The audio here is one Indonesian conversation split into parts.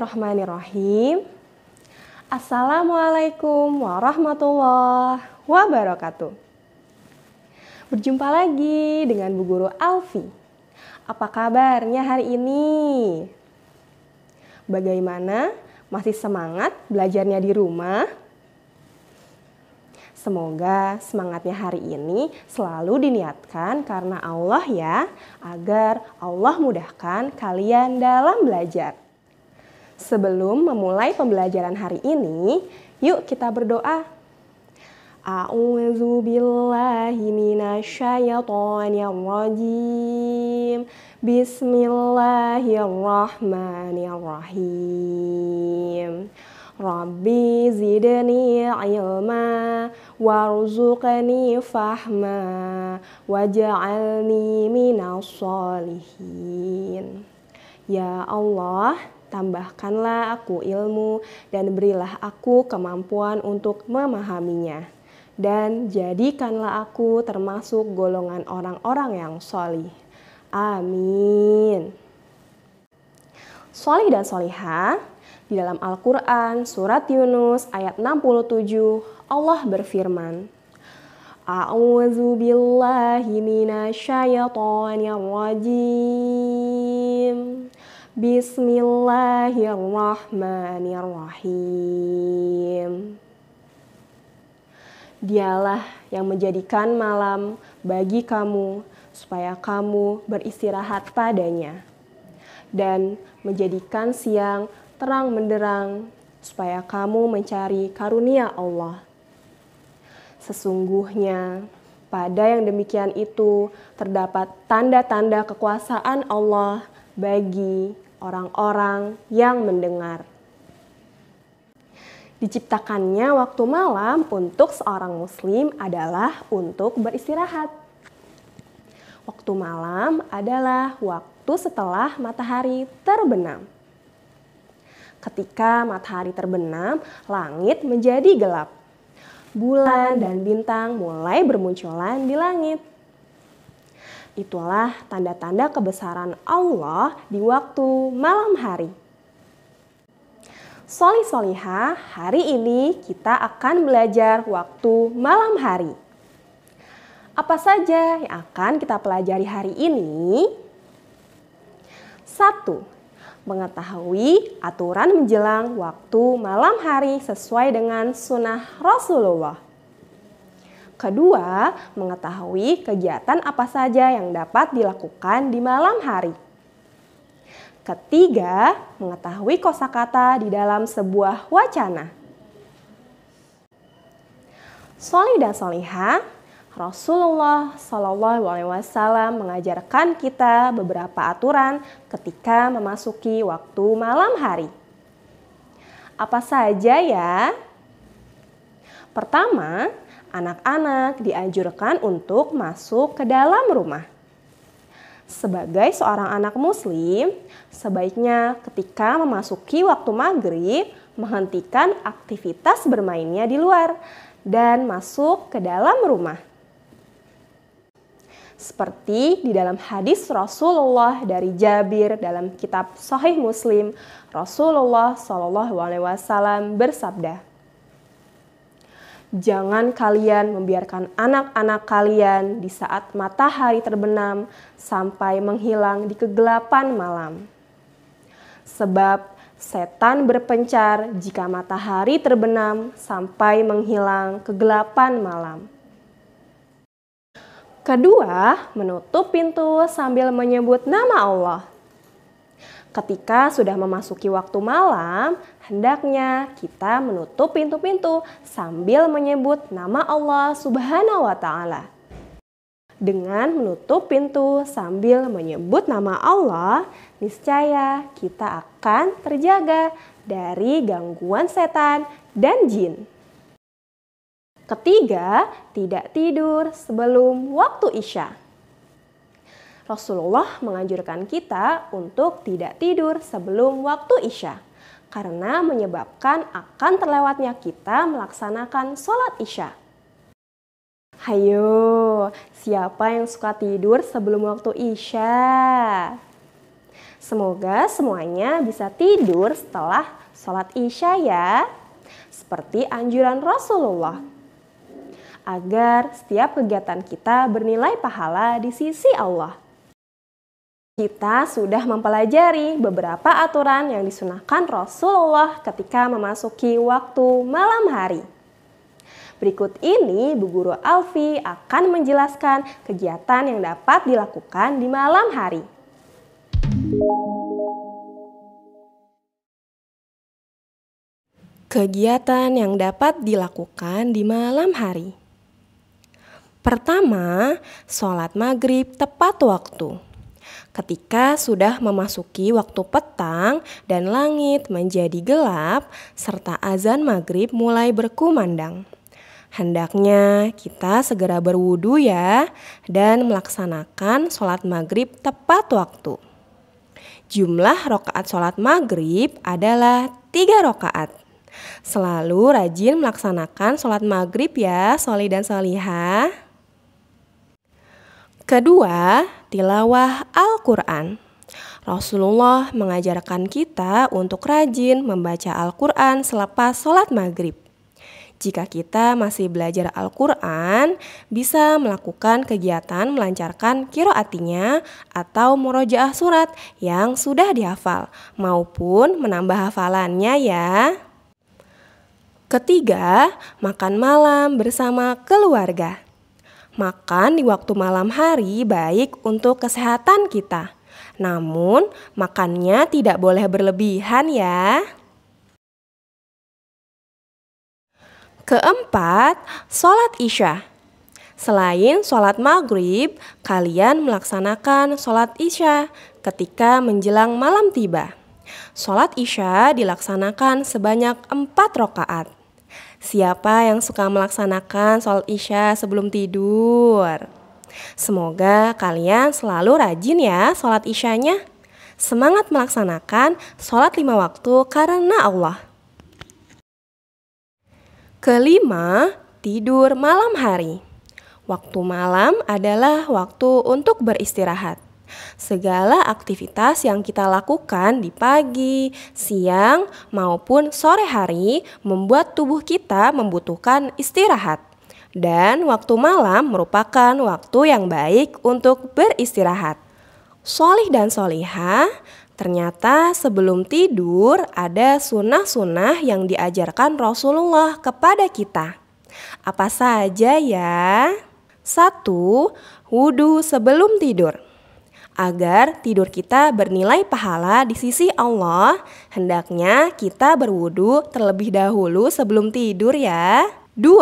Bismillahirrahmanirrahim. Assalamualaikum warahmatullahi wabarakatuh. Berjumpa lagi dengan Bu Guru Alfi. Apa kabarnya hari ini? Bagaimana? Masih semangat belajarnya di rumah? Semoga semangatnya hari ini selalu diniatkan karena Allah ya, agar Allah mudahkan kalian dalam belajar. Sebelum memulai pembelajaran hari ini, yuk kita berdoa. A'udzu billahi minasyaitonir rajim. Bismillahirrahmanirrahim. Rabbi zidni ilma warzuqni fahma waj'alni minas sholihin. Ya Allah, tambahkanlah aku ilmu dan berilah aku kemampuan untuk memahaminya. Dan jadikanlah aku termasuk golongan orang-orang yang sholih. Amin. Sholih dan sholihah, di dalam Al-Quran surat Yunus ayat 67 Allah berfirman, A'udzu billahi minasyaitonir rajim. Bismillahirrahmanirrahim. Dialah yang menjadikan malam bagi kamu supaya kamu beristirahat padanya, dan menjadikan siang terang menderang supaya kamu mencari karunia Allah. Sesungguhnya pada yang demikian itu terdapat tanda-tanda kekuasaan Allah bagi orang-orang yang mendengar. Diciptakannya waktu malam untuk seorang muslim adalah untuk beristirahat. Waktu malam adalah waktu setelah matahari terbenam. Ketika matahari terbenam, langit menjadi gelap. Bulan dan bintang mulai bermunculan di langit. Itulah tanda-tanda kebesaran Allah di waktu malam hari. Sholih sholihah, hari ini kita akan belajar waktu malam hari. Apa saja yang akan kita pelajari hari ini? 1. Mengetahui aturan menjelang waktu malam hari sesuai dengan sunnah Rasulullah. Kedua, mengetahui kegiatan apa saja yang dapat dilakukan di malam hari. Ketiga, mengetahui kosakata di dalam sebuah wacana. Sholih dan sholihah, Rasulullah SAW mengajarkan kita beberapa aturan ketika memasuki waktu malam hari. Apa saja ya? Pertama, anak-anak dianjurkan untuk masuk ke dalam rumah. Sebagai seorang anak muslim, sebaiknya ketika memasuki waktu maghrib, menghentikan aktivitas bermainnya di luar dan masuk ke dalam rumah. Seperti di dalam hadis Rasulullah dari Jabir dalam kitab Sahih Muslim, Rasulullah SAW bersabda, jangan kalian membiarkan anak-anak kalian di saat matahari terbenam sampai menghilang di kegelapan malam. Sebab setan berpencar jika matahari terbenam sampai menghilang kegelapan malam. Kedua, menutup pintu sambil menyebut nama Allah. Ketika sudah memasuki waktu malam, hendaknya kita menutup pintu-pintu sambil menyebut nama Allah Subhanahu wa Ta'ala. Dengan menutup pintu sambil menyebut nama Allah, niscaya kita akan terjaga dari gangguan setan dan jin. Ketiga, tidak tidur sebelum waktu Isya. Rasulullah menganjurkan kita untuk tidak tidur sebelum waktu Isya karena menyebabkan akan terlewatnya kita melaksanakan sholat Isya. Hayo, siapa yang suka tidur sebelum waktu Isya? Semoga semuanya bisa tidur setelah sholat Isya ya, seperti anjuran Rasulullah, agar setiap kegiatan kita bernilai pahala di sisi Allah. Kita sudah mempelajari beberapa aturan yang disunahkan Rasulullah ketika memasuki waktu malam hari. Berikut ini Bu Guru Alfi akan menjelaskan kegiatan yang dapat dilakukan di malam hari. Kegiatan yang dapat dilakukan di malam hari. Pertama, sholat maghrib tepat waktu. Ketika sudah memasuki waktu petang dan langit menjadi gelap serta azan maghrib mulai berkumandang, hendaknya kita segera berwudu ya dan melaksanakan sholat maghrib tepat waktu. Jumlah rakaat sholat maghrib adalah 3 rakaat. Selalu rajin melaksanakan sholat maghrib ya, sholih dan sholihah. Kedua, tilawah Al-Quran. Rasulullah mengajarkan kita untuk rajin membaca Al-Quran selepas sholat maghrib. Jika kita masih belajar Al-Quran, bisa melakukan kegiatan melancarkan qiraatinya atau murojaah surat yang sudah dihafal, maupun menambah hafalannya ya. Ketiga, makan malam bersama keluarga. Makan di waktu malam hari baik untuk kesehatan kita. Namun, makannya tidak boleh berlebihan ya. Keempat, sholat Isya. Selain sholat maghrib, kalian melaksanakan sholat Isya ketika menjelang malam tiba. Sholat Isya dilaksanakan sebanyak 4 rakaat. Siapa yang suka melaksanakan sholat Isya sebelum tidur? Semoga kalian selalu rajin ya sholat Isyanya. Semangat melaksanakan sholat 5 waktu karena Allah. Kelima, tidur malam hari. Waktu malam adalah waktu untuk beristirahat. Segala aktivitas yang kita lakukan di pagi, siang, maupun sore hari membuat tubuh kita membutuhkan istirahat. Dan waktu malam merupakan waktu yang baik untuk beristirahat. Sholih dan sholihah, ternyata sebelum tidur ada sunnah-sunnah yang diajarkan Rasulullah kepada kita. Apa saja ya? 1. Wudu sebelum tidur. Agar tidur kita bernilai pahala di sisi Allah, hendaknya kita berwudu terlebih dahulu sebelum tidur ya. 2.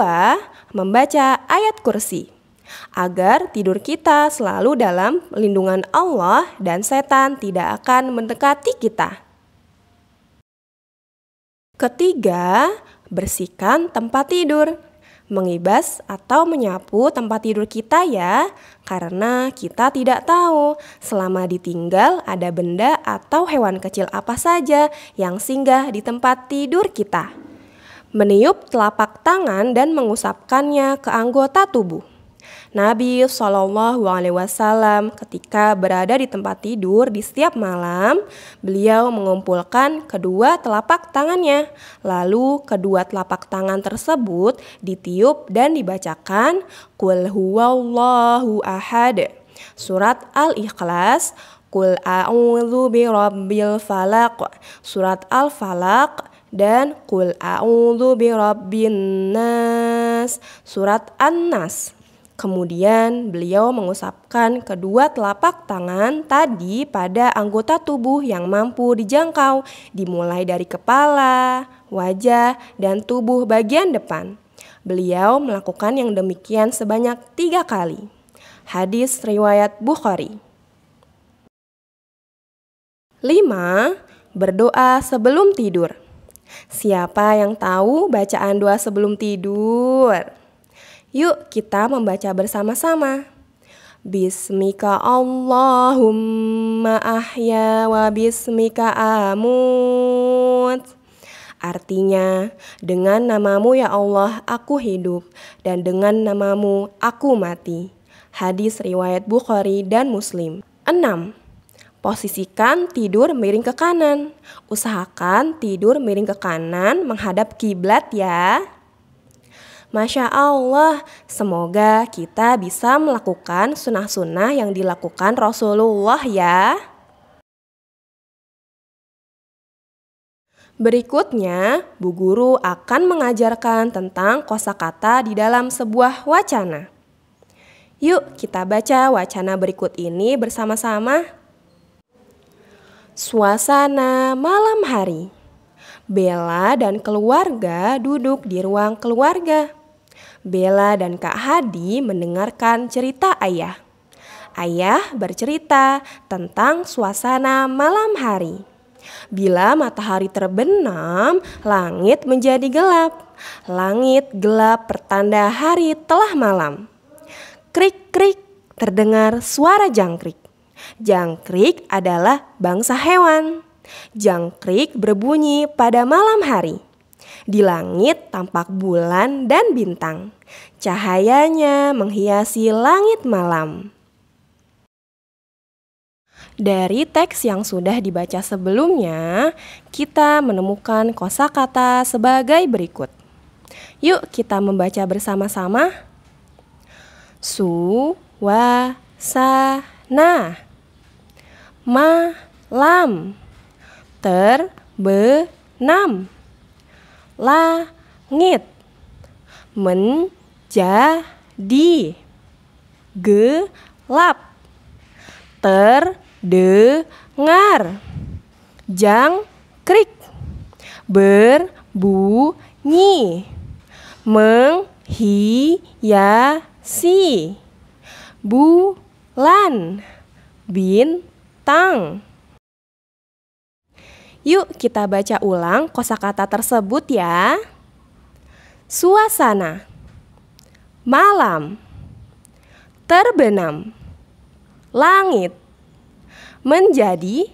Membaca ayat kursi. Agar tidur kita selalu dalam lindungan Allah dan setan tidak akan mendekati kita. Ketiga, bersihkan tempat tidur. Mengibas atau menyapu tempat tidur kita ya, karena kita tidak tahu selama ditinggal ada benda atau hewan kecil apa saja yang singgah di tempat tidur kita. Meniup telapak tangan dan mengusapkannya ke anggota tubuh. Nabi SAW ketika berada di tempat tidur di setiap malam, beliau mengumpulkan kedua telapak tangannya. Lalu kedua telapak tangan tersebut ditiup dan dibacakan Qul huwallahu ahad. Surat Al-Ikhlas, Qul a'udzu birabbil falaq. Surat Al-Falaq dan Qul a'udzu birabbin nas. Surat An-Nas. Kemudian beliau mengusapkan kedua telapak tangan tadi pada anggota tubuh yang mampu dijangkau, dimulai dari kepala, wajah, dan tubuh bagian depan. Beliau melakukan yang demikian sebanyak 3 kali. Hadis riwayat Bukhari. 5. Berdoa sebelum tidur. Siapa yang tahu bacaan doa sebelum tidur? Yuk kita membaca bersama-sama. Bismika Allahumma ahya wa bismika amut. Artinya, dengan namamu ya Allah aku hidup dan dengan namamu aku mati. Hadis riwayat Bukhari dan Muslim. 6. Posisikan tidur miring ke kanan. Usahakan tidur miring ke kanan menghadap kiblat ya. Masya Allah, semoga kita bisa melakukan sunnah-sunnah yang dilakukan Rasulullah ya. Berikutnya, Bu Guru akan mengajarkan tentang kosakata di dalam sebuah wacana. Yuk kita baca wacana berikut ini bersama-sama. Suasana malam hari. Bella dan keluarga duduk di ruang keluarga. Bella dan Kak Hadi mendengarkan cerita ayah. Ayah bercerita tentang suasana malam hari. Bila matahari terbenam, langit menjadi gelap. Langit gelap pertanda hari telah malam. Krik-krik terdengar suara jangkrik. Jangkrik adalah bangsa hewan. Jangkrik berbunyi pada malam hari. Di langit tampak bulan dan bintang. Cahayanya menghiasi langit malam. Dari teks yang sudah dibaca sebelumnya, kita menemukan kosakata sebagai berikut. Yuk kita membaca bersama-sama. Suasana malam terbenam. Langit menjadi gelap. Terdengar jangkrik berbunyi menghiasi bulan bintang. Yuk kita baca ulang kosakata tersebut ya. Suasana malam terbenam. Langit menjadi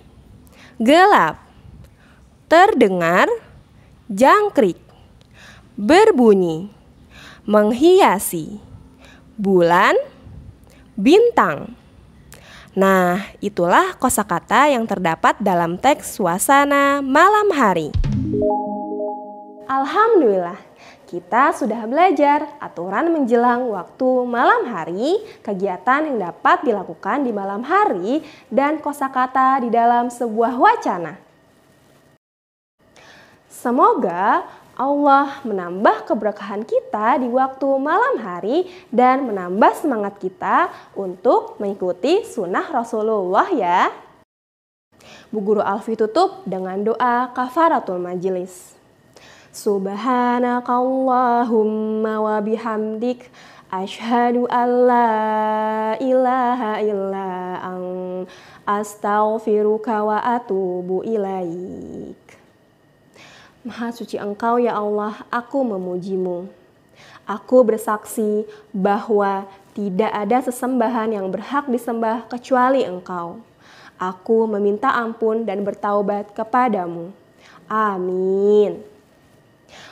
gelap. Terdengar jangkrik berbunyi menghiasi bulan bintang. Nah, itulah kosakata yang terdapat dalam teks suasana malam hari. Alhamdulillah, kita sudah belajar aturan menjelang waktu malam hari, kegiatan yang dapat dilakukan di malam hari, dan kosakata di dalam sebuah wacana. Semoga Allah menambah keberkahan kita di waktu malam hari dan menambah semangat kita untuk mengikuti sunnah Rasulullah ya. Bu Guru Alfi tutup dengan doa kafaratul majelis. Subhanakallahumma wa bihamdik asyhadu an la ilaha illa anta astaghfiruka wa atubu ilaik. Maha suci Engkau ya Allah, aku memujimu. Aku bersaksi bahwa tidak ada sesembahan yang berhak disembah kecuali Engkau. Aku meminta ampun dan bertaubat kepadamu. Amin.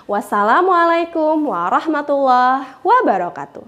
Wassalamualaikum warahmatullahi wabarakatuh.